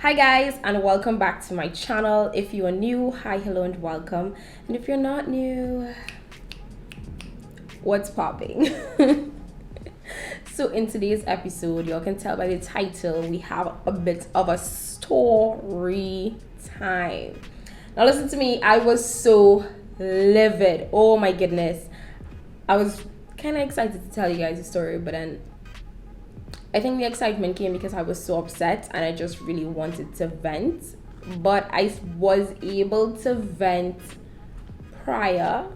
Hi guys, and welcome back to my channel. If you are new, hi, hello, and welcome. And if you're not new, what's popping? So in today's episode, y'all can tell by the title, we have a bit of a story time. Now listen to me, I was so livid. Oh my goodness. I was kind of excited to tell you guys the story, but then I think the excitement came because I was so upset and I just really wanted to vent. But I was able to vent prior,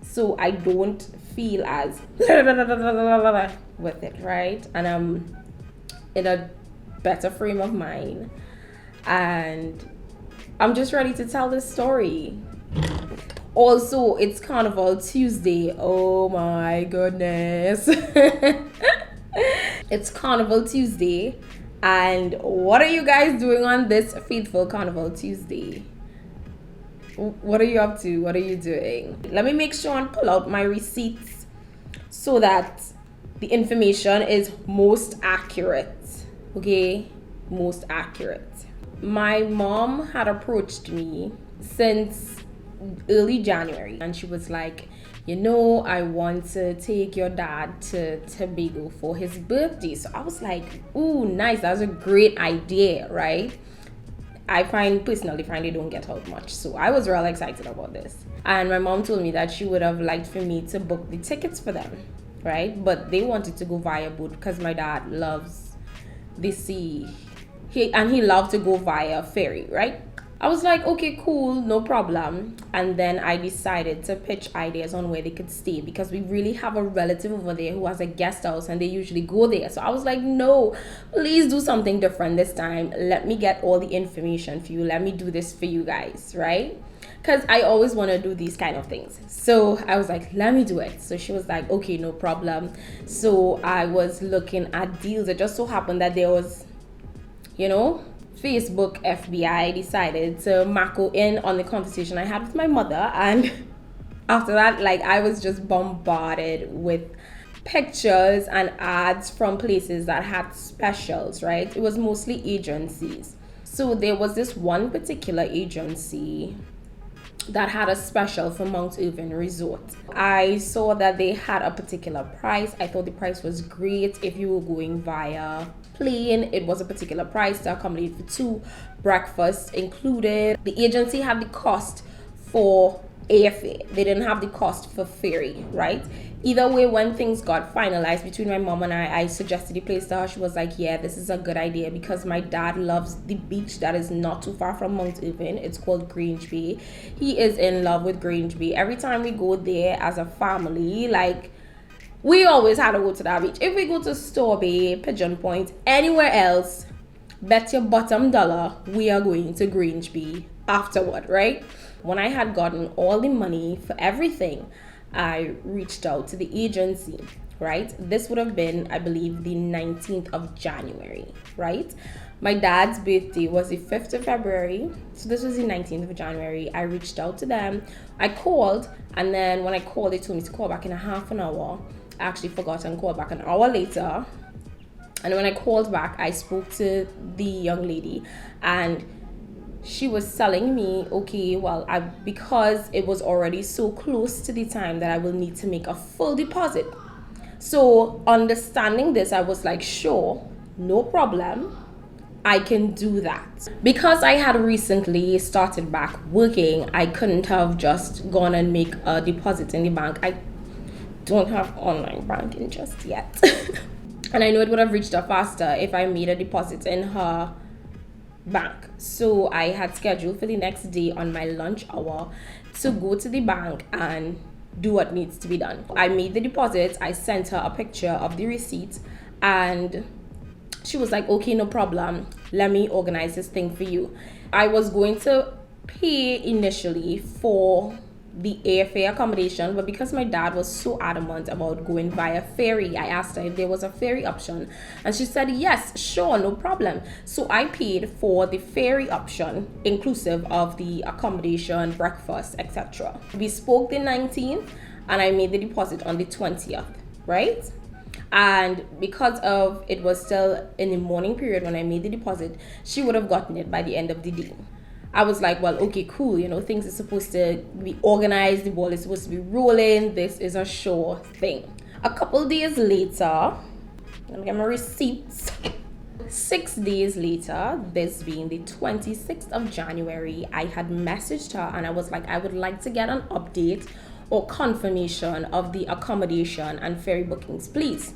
so I don't feel as with it, right? And I'm in a better frame of mind. And I'm just ready to tell this story. Also, it's Carnival Tuesday. Oh my goodness. It's Carnival Tuesday, and what are you guys doing on this faithful Carnival Tuesday? What are you up to? What are you doing? Let me make sure and pull out my receipts so that the information is most accurate. Okay? Most accurate. My mom had approached me since early January, and she was like, I want to take your dad to Tobago for his birthday. So I was like, ooh, nice. That's a great idea, right? I personally find they don't get out much. So I was real excited about this. And my mom told me that she would have liked for me to book the tickets for them, right? But they wanted to go via boat because my dad loves the sea. He loved to go via ferry, right? I was like, okay, cool, no problem. And then I decided to pitch ideas on where they could stay because we really have a relative over there who has a guest house and they usually go there. So I was like, no, please do something different this time. Let me get all the information for you. Let me do this for you guys, right? Because I always want to do these kind of things. So I was like, let me do it. So she was like, okay, no problem. So I was looking at deals. It just so happened that there was, Facebook FBI decided to macro in on the conversation I had with my mother, and after that, I was just bombarded with pictures and ads from places that had specials, right? It was mostly agencies. So there was this one particular agency that had a special for Mount Irving Resort. I saw that they had a particular price. I thought the price was great. If you were going via plane, it was a particular price to accommodate for two, breakfast included. The agency had the cost for airfare. They didn't have the cost for ferry, right? Either way, when things got finalized between my mom and I suggested the place to her. She was like, yeah, this is a good idea because my dad loves the beach that is not too far from Mount Irving. It's called Grange Bay. He is in love with Grange Bay. Every time we go there as a family, we always had to go to that beach. If we go to Store Bay, Pigeon Point, anywhere else, bet your bottom dollar we are going to Grange Bay afterward, right? When I had gotten all the money for everything, I reached out to the agency, right? This would have been, I believe, the 19th of January, right? My dad's birthday was the 5th of February. So this was the 19th of January. I reached out to them. I called, and then when I called, they told me to call back in a half an hour. I actually forgot and called back an hour later. And when I called back, I spoke to the young lady, and she was telling me, okay, because it was already so close to the time that I will need to make a full deposit. So understanding this, I was like, sure, no problem, I can do that. Because I had recently started back working, I couldn't have just gone and make a deposit in the bank. I don't have online banking just yet. And I know it would have reached her faster if I made a deposit in her bank. So I had scheduled for the next day on my lunch hour to go to the bank and do what needs to be done. I made the deposit. I sent her a picture of the receipt, and she was like, okay, no problem, let me organize this thing for you. I was going to pay initially for the airfare accommodation, but because my dad was so adamant about going via ferry, I asked her if there was a ferry option, and she said yes, sure, no problem. So I paid for the ferry option inclusive of the accommodation, breakfast, etc. We spoke the 19th, and I made the deposit on the 20th, right? And because of it was still in the morning period when I made the deposit, she would have gotten it by the end of the day. I was like, well, okay, cool. Things are supposed to be organized. The ball is supposed to be rolling. This is a sure thing. A couple days later, let me get my receipts. 6 days later, this being the 26th of January, I had messaged her and I was like, I would like to get an update or confirmation of the accommodation and ferry bookings, please.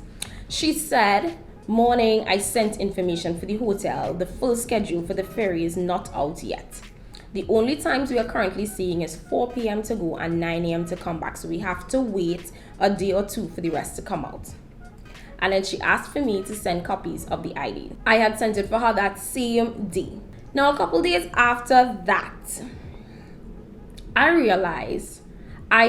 She said, morning, I sent information for the hotel. The full schedule for the ferry is not out yet. The only times we are currently seeing is 4 p.m. to go and 9 a.m. to come back. So we have to wait a day or two for the rest to come out. And then she asked for me to send copies of the ID. I had sent it for her that same day. Now, a couple days after that, I realized I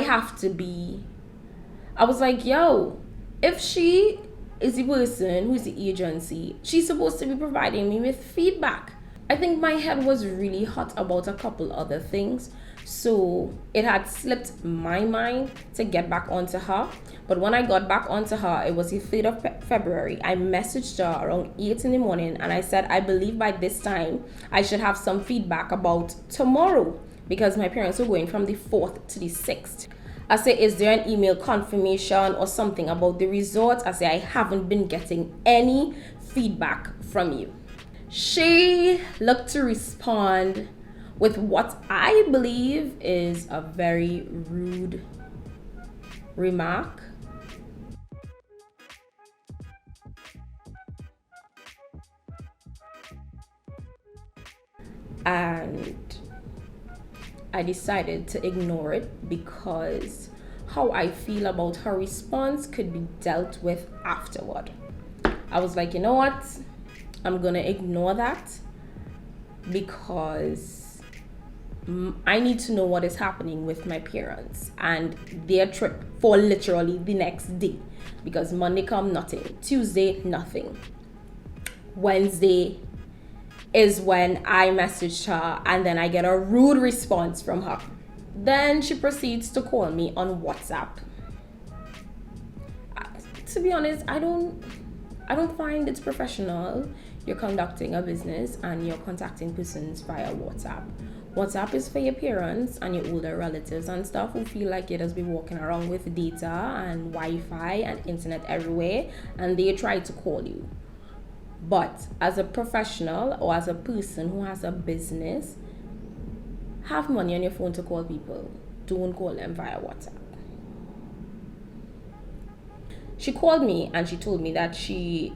was like, yo, if she is the person who's the agency, she's supposed to be providing me with feedback. I think my head was really hot about a couple other things. So it had slipped my mind to get back onto her. But when I got back onto her, it was the 3rd of February. I messaged her around 8 in the morning and I said, I believe by this time I should have some feedback about tomorrow because my parents were going from the 4th to the 6th. I said, is there an email confirmation or something about the resort? I said, I haven't been getting any feedback from you. She looked to respond with what I believe is a very rude remark. And I decided to ignore it because how I feel about her response could be dealt with afterward. I was like, you know what? I'm gonna ignore that because I need to know what is happening with my parents and their trip for literally the next day. Because Monday come, nothing. Tuesday, nothing. Wednesday is when I messaged her and then I get a rude response from her. Then she proceeds to call me on WhatsApp. To be honest, I don't find it's professional. You're conducting a business and you're contacting persons via WhatsApp. WhatsApp is for your parents and your older relatives and stuff who feel like you just be walking around with data and Wi-Fi and internet everywhere and they try to call you. But as a professional or as a person who has a business, have money on your phone to call people. Don't call them via WhatsApp. She called me and she told me that she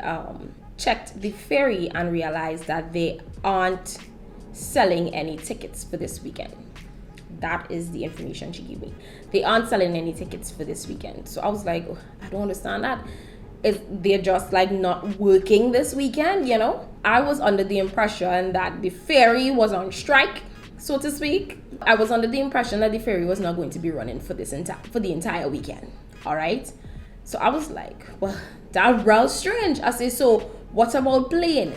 checked the ferry and realized that they aren't selling any tickets for this weekend. That is the information she gave me. They aren't selling any tickets for this weekend. So I was like, oh, I don't understand that. They're just like not working this weekend, I was under the impression that the ferry was on strike, so to speak. I was under the impression that the ferry was not going to be running for the entire weekend. All right. So I was like, well, that's real strange. I say, so what about playing?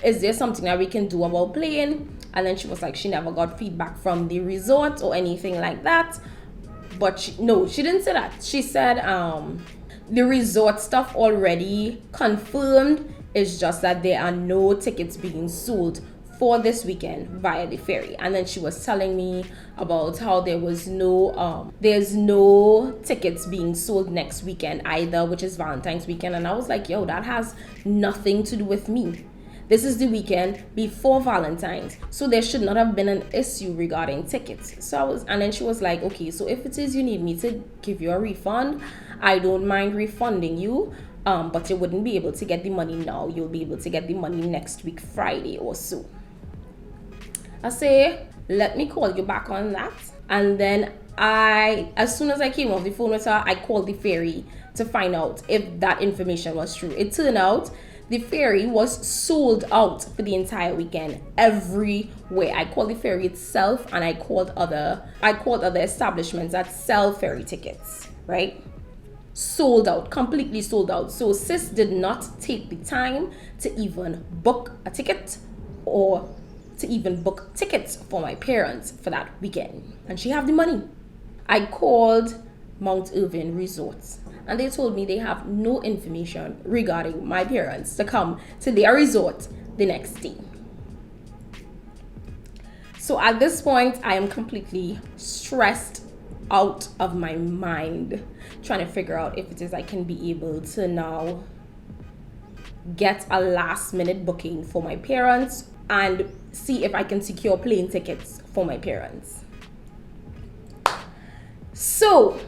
Is there something that we can do about playing? And then she was like, she never got feedback from the resort or anything like that. But she didn't say that. She said the resort stuff already confirmed. It's just that there are no tickets being sold for this weekend via the ferry. And then she was telling me about how there's no tickets being sold next weekend either, which is Valentine's weekend. And I was like, yo, that has nothing to do with me. This is the weekend before Valentine's, so there should not have been an issue regarding tickets. And then she was like, okay, so if it is you need me to give you a refund, I don't mind refunding you, but you wouldn't be able to get the money now. You'll be able to get the money next week, Friday or so. I say, let me call you back on that. And then as soon as I came off the phone with her, I called the ferry to find out if that information was true. It turned out the ferry was sold out for the entire weekend everywhere. I called the ferry itself and I called other establishments that sell ferry tickets, right? Sold out, completely sold out. So sis did not take the time to even book a ticket or to even book tickets for my parents for that weekend. And she have the money. I called Mount Irving Resorts and they told me they have no information regarding my parents to come to their resort the next day. So at this point, I am completely stressed out of my mind, trying to figure out if it is I can be able to now get a last minute booking for my parents and see if I can secure plane tickets for my parents. So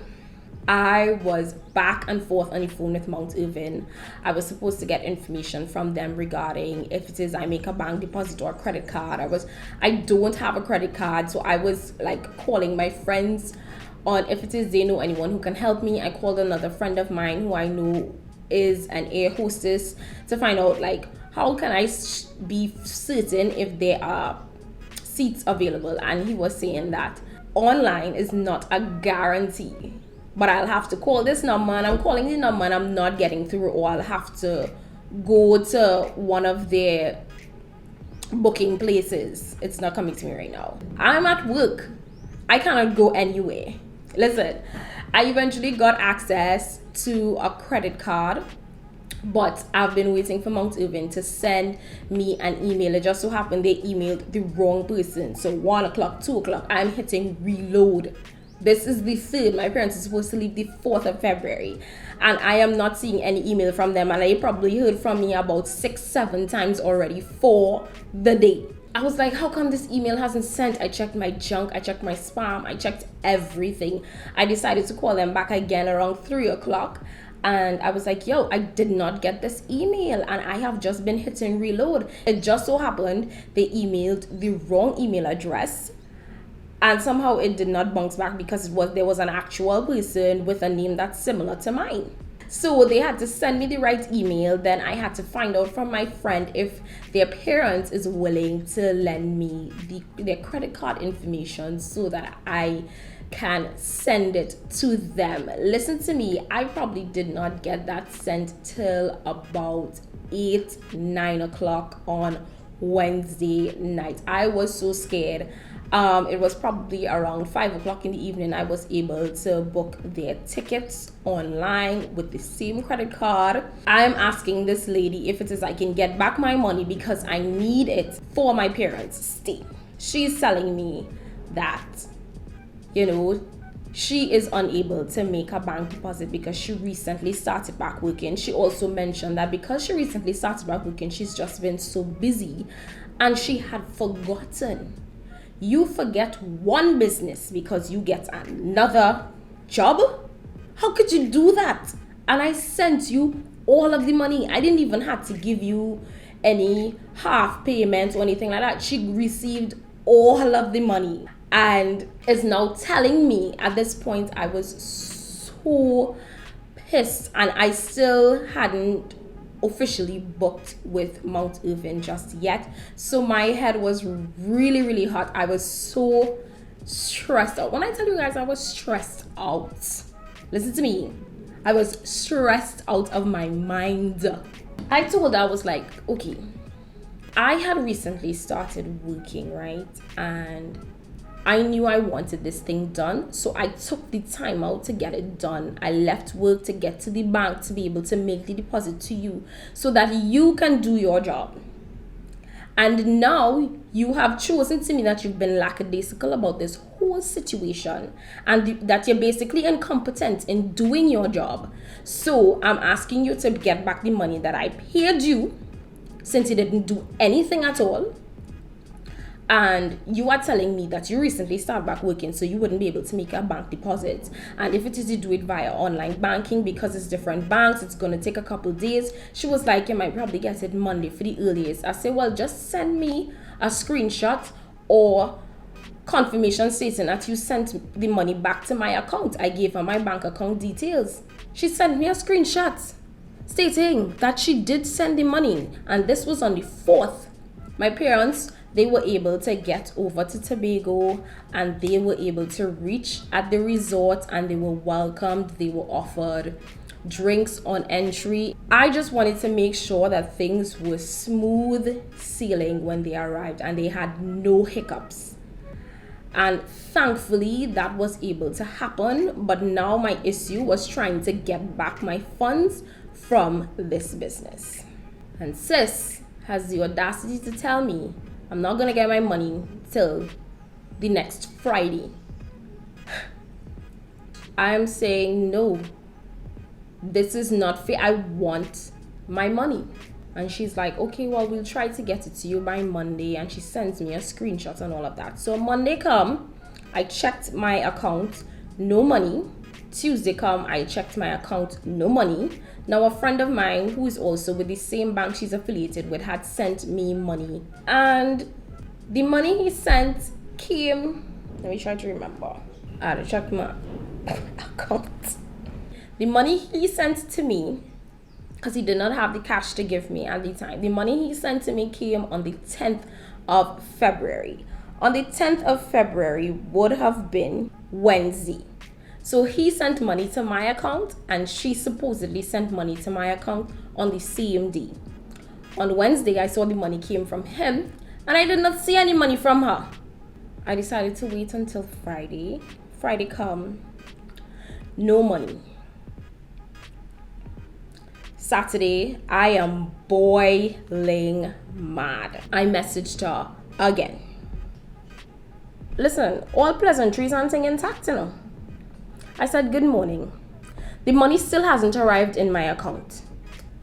I was back and forth on the phone with Mount Irving. I was supposed to get information from them regarding if it is I make a bank deposit or a credit card. I don't have a credit card, so I was like calling my friends on if it is they know anyone who can help me. I called another friend of mine who I know is an air hostess to find out like how can I be certain if there are seats available, and he was saying that online is not a guarantee, but I'll have to call this number, and I'm calling the number and I'm not getting through, or I'll have to go to one of their booking places. It's not coming to me right now. I'm at work. I cannot go anywhere. Listen, I eventually got access to a credit card, but I've been waiting for Mount Irving to send me an email. It just so happened they emailed the wrong person. So 1 o'clock, 2 o'clock, I'm hitting reload. This is the 3rd. My parents are supposed to leave the 4th of February. And I am not seeing any email from them. And I probably heard from me about 6-7 times already for the day. I was like, how come this email hasn't sent? I checked my junk, I checked my spam, I checked everything. I decided to call them back again around 3 o'clock. And I was like, yo, I did not get this email and I have just been hitting reload. It just so happened they emailed the wrong email address, and somehow it did not bounce back because there was an actual person with a name that's similar to mine. So they had to send me the right email. Then I had to find out from my friend if their parents is willing to lend me their credit card information so that I can send it to them. Listen to me, I probably did not get that sent till about 8-9 o'clock on Wednesday night. I was so scared. It was probably around 5 o'clock in the evening I was able to book their tickets online with the same credit card. I'm asking this lady if it is I can get back my money because I need it for my parents' stay. She's telling me that, you know, she is unable to make a bank deposit because she recently started back working. She also mentioned that because she recently started back working, she's just been so busy and she had forgotten. You forget one business because you get another job? How could you do that? And I sent you all of the money. I didn't even have to give you any half payment or anything like that. She received all of the money and is now telling me. At this point I was so pissed, and I still hadn't officially booked with Mount Irving just yet. So my head was really hot. I was so stressed out. When I tell you guys I was stressed out, listen to me, I was stressed out of my mind. I told her, I was like, okay, I had recently started working, right? And I knew I wanted this thing done, so I took the time out to get it done. I left work to get to the bank to be able to make the deposit to you so that you can do your job. And now you have chosen to me that you've been lackadaisical about this whole situation and that you're basically incompetent in doing your job. So I'm asking you to get back the money that I paid you since you didn't do anything at all. And you are telling me that you recently started back working, so you wouldn't be able to make a bank deposit. And if it is to do it via online banking, because it's different banks, it's going to take a couple days. She was like, you might probably get it Monday for the earliest. I said, well, just send me a screenshot or confirmation stating that you sent the money back to my account. I gave her my bank account details. She sent me a screenshot stating that she did send the money. And this was on the 4th. My parents, they were able to get over to Tobago and they were able to reach at the resort and they were welcomed. They were offered drinks on entry. I just wanted to make sure that things were smooth sailing when they arrived and they had no hiccups. And thankfully that was able to happen. But now my issue was trying to get back my funds from this business. And sis has the audacity to tell me I'm not gonna get my money till the next Friday. I'm saying no, this is not fair. I want my money. And she's like, okay, well, we'll try to get it to you by Monday. And she sends me a screenshot and all of that. So Monday come, I checked my account, no money. Tuesday come, I checked my account, no money. Now a friend of mine who is also with the same bank she's affiliated with had sent me money. And the money he sent came, let me try to remember. I had to check my account. The money he sent to me, because he did not have the cash to give me at the time, the money he sent to me came on the 10th of February. On the 10th of February would have been Wednesday. So he sent money to my account and she supposedly sent money to my account on the same day. On Wednesday, I saw the money came from him and I did not see any money from her. I decided to wait until Friday. Friday come, no money. Saturday, I am boiling mad. I messaged her again. Listen, all pleasantries and things intact, you know. I said, good morning. The money still hasn't arrived in my account.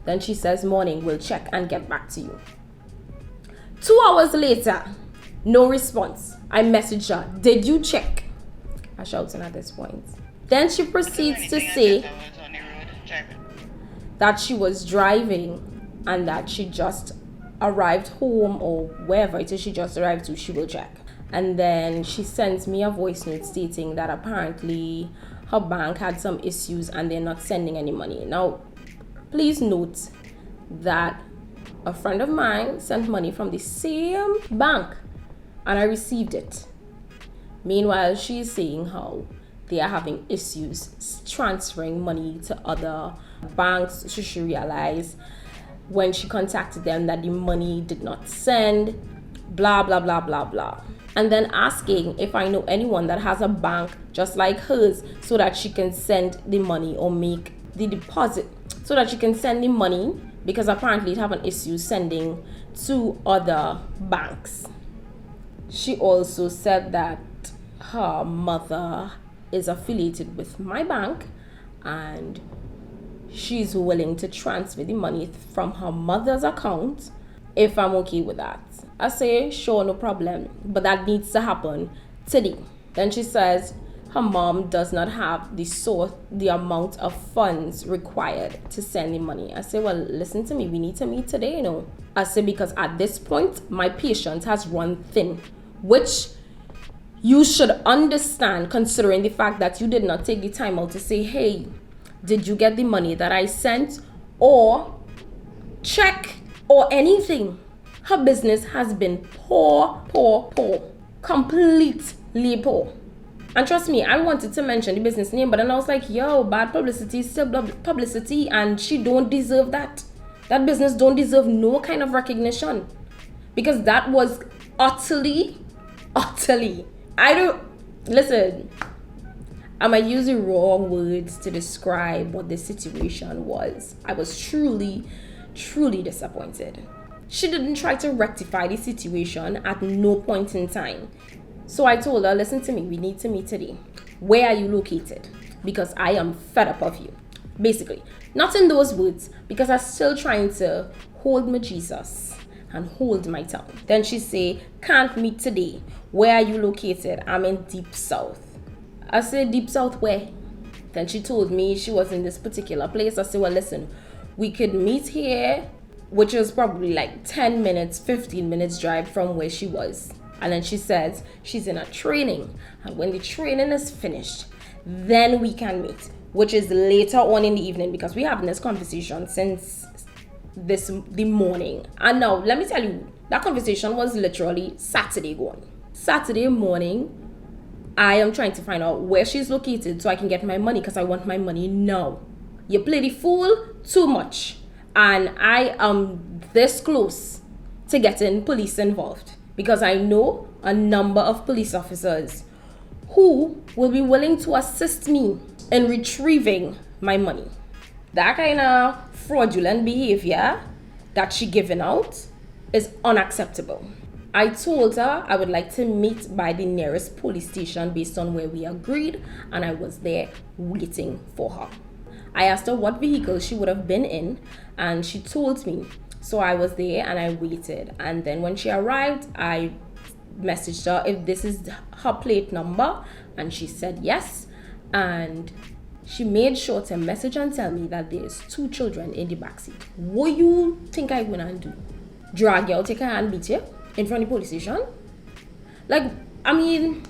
Then she says, morning, we'll check and get back to you. 2 hours later, no response. I messaged her, did you check? I shouting at this point. Then she proceeds to say that she was driving and that she just arrived home or wherever it is she just arrived to, she will check. And then she sends me a voice note stating that apparently her bank had some issues and they're not sending any money. Now, please note that a friend of mine sent money from the same bank and I received it. Meanwhile, she's saying how they are having issues transferring money to other banks. So she realized when she contacted them that the money did not send, blah, blah, blah, blah, blah. And then asking if I know anyone that has a bank just like hers so that she can send the money or make the deposit so that she can send the money, because apparently it have an issue sending to other banks. She also said that her mother is affiliated with my bank and she's willing to transfer the money from her mother's account if I'm okay with that. I say, sure, no problem, but that needs to happen today. Then she says her mom does not have the amount of funds required to send the money. I say, well, listen to me, we need to meet today, you know. I say, because at this point, my patience has run thin, which you should understand considering the fact that you did not take the time out to say, hey, did you get the money that I sent? Or check or anything. Her business has been poor, completely poor. And trust me, I wanted to mention the business name, but then I was like, yo, bad publicity is still publicity and she don't deserve that. That business don't deserve no kind of recognition because that was utterly, listen, I might use the wrong words to describe what the situation was. I was truly disappointed. She didn't try to rectify the situation at no point in time. So I told her, listen to me, we need to meet today. Where are you located? Because I am fed up of you. Basically, not in those words, because I'm still trying to hold my Jesus and hold my tongue. Then she say, can't meet today. Where are you located? I'm in Deep South. I said, Deep South where? Then she told me she was in this particular place. I said, well, listen, we could meet here, which was probably like 10 minutes, 15 minutes drive from where she was. And then she says she's in a training. And when the training is finished, then we can meet, which is later on in the evening because we're having this conversation since the morning. And now, let me tell you, that conversation was literally Saturday going. Saturday morning, I am trying to find out where she's located so I can get my money because I want my money now. You play the fool too much. And I am this close to getting police involved. because I know a number of police officers who will be willing to assist me in retrieving my money. That kind of fraudulent behavior that she given out is unacceptable. I told her I would like to meet by the nearest police station based on where we agreed, and I was there waiting for her. I asked her what vehicle she would have been in, and she told me. So I was there and I waited, and then when she arrived, I messaged her if this is her plate number, and she said yes, and she made sure to message and tell me that there's 2 children in the backseat. What you think I gonna do? Drag you out, take her hand, beat you in front of the police station? Like, I mean,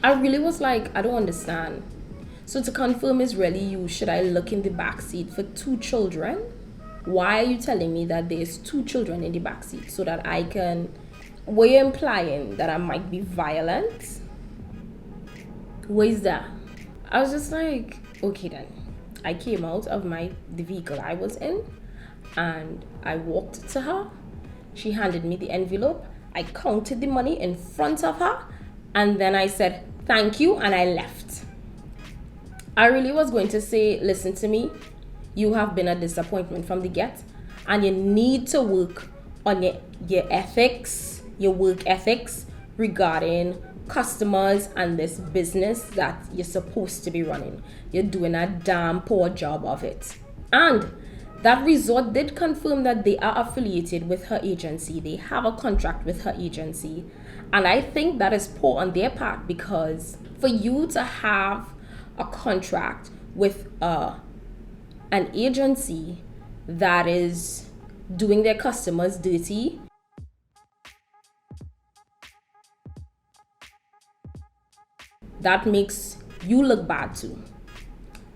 I really was like, I don't understand. So to confirm is really you, should I look in the backseat for 2 children? Why are you telling me that there's 2 children in the backseat so that I can... Were you implying that I might be violent? What is that? I was just like, okay then. I came out of the vehicle I was in, and I walked to her. She handed me the envelope. I counted the money in front of her, and then I said, thank you, and I left. I really was going to say, listen to me, you have been a disappointment from the get, and you need to work on your ethics, your work ethics regarding customers and this business that you're supposed to be running. You're doing a damn poor job of it. And that resort did confirm that they are affiliated with her agency. They have a contract with her agency. And I think that is poor on their part, because for you to have a contract with an agency that is doing their customers dirty, that makes you look bad too.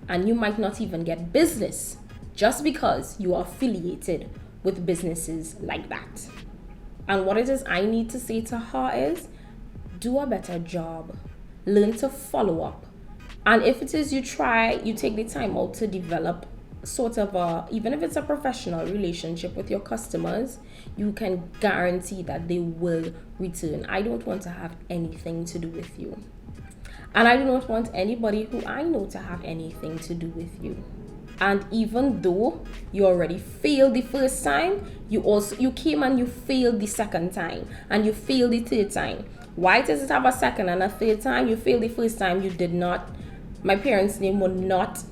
And you might not even get business just because you are affiliated with businesses like that. And what it is I need to say to her is, do a better job. Learn to follow up. And if it is you take the time out to develop sort of even if it's a professional relationship with your customers, you can guarantee that they will return. I don't want to have anything to do with you. And I do not want anybody who I know to have anything to do with you. And even though you already failed the first time, you came and you failed the second time, and you failed the third time. Why does it have a second and a third time? You failed the first time, you did not, my parents' name were not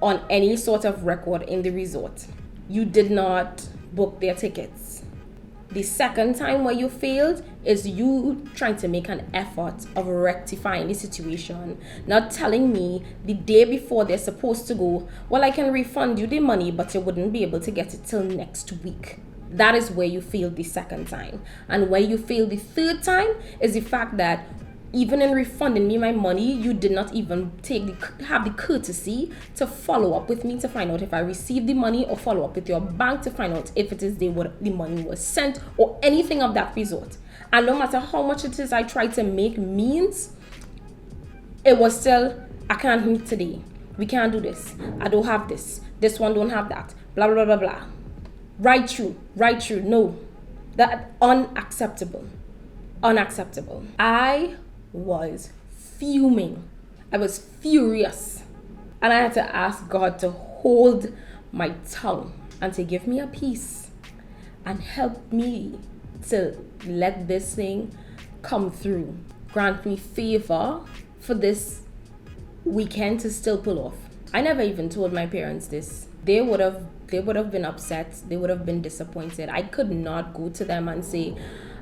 on any sort of record in the resort. You did not book their tickets. The second time where you failed is you trying to make an effort of rectifying the situation, not telling me the day before they're supposed to go, well, I can refund you the money, but you wouldn't be able to get it till next week. That is where you failed the second time. And where you failed the third time is the fact that even in refunding me my money, you did not even have the courtesy to follow up with me to find out if I received the money, or follow up with your bank to find out if it is the money was sent, or anything of that resort. And no matter how much it is I tried to make means, it was still, I can't meet today. We can't do this. I don't have this. This one don't have that. Blah, blah, blah, blah. Right through. No. That unacceptable. Unacceptable. I was fuming. I was furious. And I had to ask God to hold my tongue and to give me a peace and help me to let this thing come through. Grant me favor for this weekend to still pull off. I never even told my parents this. They would have been upset. They would have been disappointed. I could not go to them and say,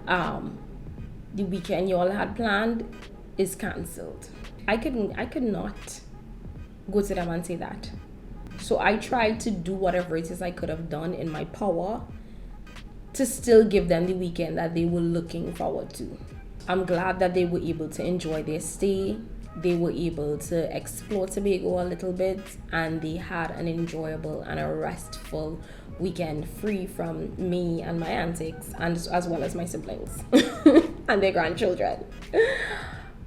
the weekend you all had planned is cancelled. I could not go to them and say that. So I tried to do whatever it is I could have done in my power to still give them the weekend that they were looking forward to. I'm glad that they were able to enjoy their stay. They were able to explore Tobago a little bit, and they had an enjoyable and a restful weekend, free from me and my antics, and as well as my siblings and their grandchildren.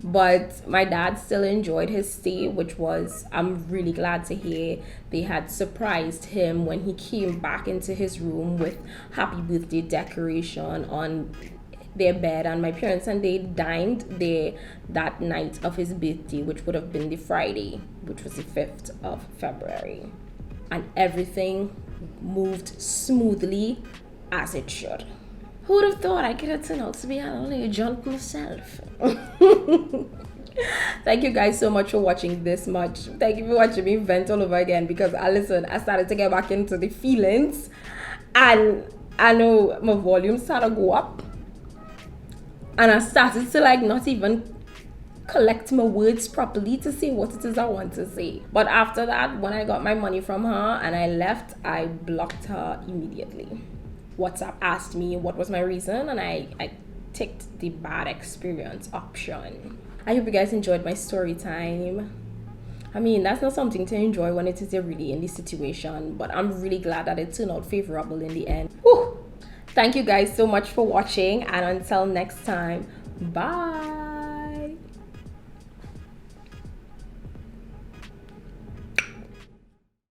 But my dad still enjoyed his stay, which was, I'm really glad to hear. They had surprised him when he came back into his room with happy birthday decoration on their bed, and my parents and they dined there that night of his birthday, which would have been the Friday, which was the 5th of February. And everything moved smoothly as it should. Who would have thought I could have turned out to be an agent myself? Thank you guys so much for watching this much. Thank you for watching me vent all over again, because I started to get back into the feelings, and I know my volume started to go up, and I started to like not even collect my words properly to say what it is I want to say. But after that, when I got my money from her and I left, I blocked her immediately. WhatsApp asked me what was my reason, and I ticked the bad experience option. I hope you guys enjoyed my story time. I mean, that's not something to enjoy when it is really in the situation, but I'm really glad that it turned out favorable in the end. Whew. Thank you guys so much for watching, and until next time, bye.